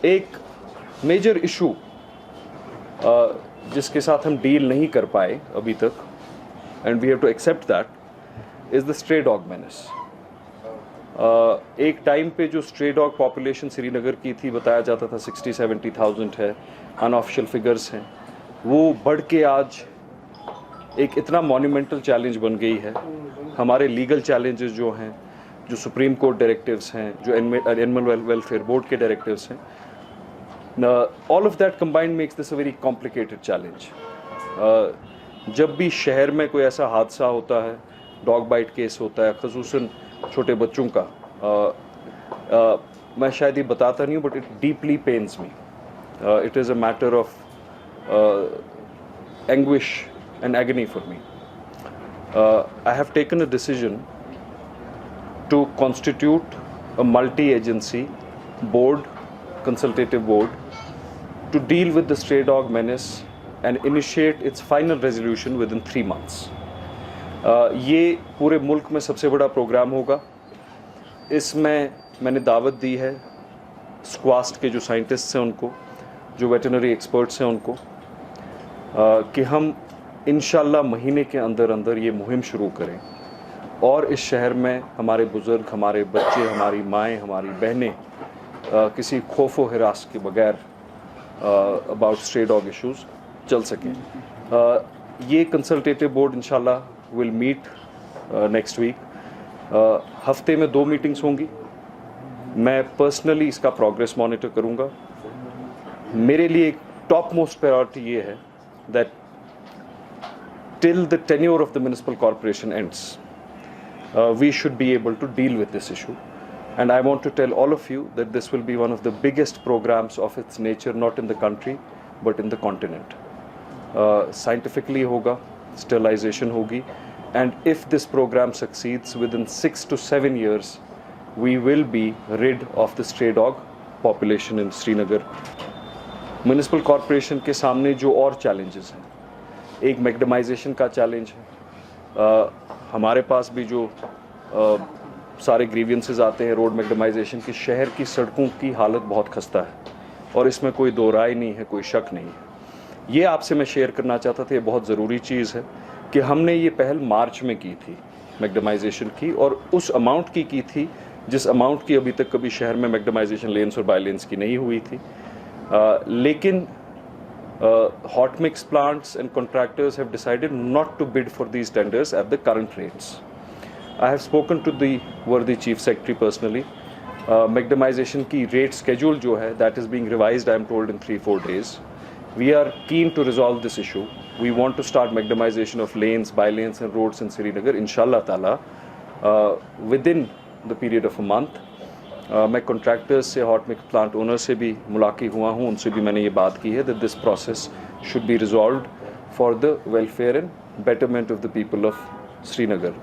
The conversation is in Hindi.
एक मेजर इशू जिसके साथ हम डील नहीं कर पाए अभी तक, and we have to accept that, is the stray dog menace. एक टाइम पे जो स्ट्रे डॉग पॉपुलेशन श्रीनगर की थी, बताया जाता था 60-70,000 है, अनऑफिशियल फिगर्स हैं, वो बढ़ के आज एक इतना मॉन्यूमेंटल चैलेंज बन गई है। हमारे लीगल चैलेंजेस जो हैं, जो सुप्रीम कोर्ट डायरेक्टिव्स हैं, जो एनिमल वेलफेयर बोर्ड के डायरेक्टिव्स हैं, all of that combined makes this a very complicated challenge. जब भी शहर में कोई ऐसा हादसा होता है, डॉग बाइट केस होता है, खसूसन छोटे बच्चों का, मैं शायद ये बताता नहीं हूँ, but it deeply pens me. It is a matter of anguish and agony for me. I have taken a decision to constitute a multi-agency board, consultative board, to deal with the stray dog menace and initiate its final resolution within 3 months. ये पूरे मुल्क में सबसे बड़ा प्रोग्राम होगा। इसमें मैंने दावत दी है स्क्वास्ट के जो साइंटिस्ट्स हैं उनको, जो वेटरनरी एक्सपर्ट्स हैं उनको, कि हम इंशाल्लाह महीने के अंदर अंदर ये मुहिम शुरू करें और इस शहर में हमारे बुज़ुर्ग, हमारे बच्चे, हमारी माएँ, हमारी बहनें किसी खौफ व हिरास के बगैर अबाउट स्ट्रे डॉग इश्यूज़ चल सकें। ये कंसल्टेटिव बोर्ड इंशाल्लाह विल मीट नेक्स्ट वीक। हफ्ते में 2 मीटिंग्स होंगी। मैं पर्सनली इसका प्रोग्रेस मॉनिटर करूँगा। मेरे लिए एक टॉप मोस्ट प्रायोरिटी ये है that till the tenure of the municipal corporation ends, we should be able to deal with this issue. And I want to tell all of you that this will be one of the biggest programs of its nature, not in the country, but in the continent. Scientifically hoga, sterilization hogi, and if this program succeeds, within 6 to 7 years, we will be rid of the stray dog population in Srinagar. Municipal corporation के सामने जो और challenges हैं, एक मैगडमाइजेशन का चैलेंज है। हमारे पास भी जो सारे ग्रीवियंसेस आते हैं रोड मैगडमाइजेशन की, शहर की सड़कों की हालत बहुत खस्ता है और इसमें कोई दो राय नहीं है, कोई शक नहीं है। ये आपसे मैं शेयर करना चाहता था। ये बहुत ज़रूरी चीज़ है कि हमने ये पहल मार्च में की थी मैगडमाइजेशन की, और उस अमाउंट की थी जिस अमाउंट की अभी तक कभी शहर में मैगडमाइजेशन लेन्स और बाई लेन्स की नहीं हुई थी। लेकिन hot mix plants and contractors have decided not to bid for these tenders at the current rates. I have spoken to the worthy chief secretary personally. Magdamization की rate schedule जो है, that is being revised, I am told, in 3-4 days. We are keen to resolve this issue. We want to start magdamization of lanes, by lanes and roads in Srinagar, inshallah ta'ala, within the period of a month. मैं कॉन्ट्रैक्टर्स से, हॉट मिक्स प्लांट ओनर से भी मुलाकात हुआ हूँ, उनसे भी मैंने ये बात की है that this process should be resolved for the welfare and betterment of the people of Srinagar.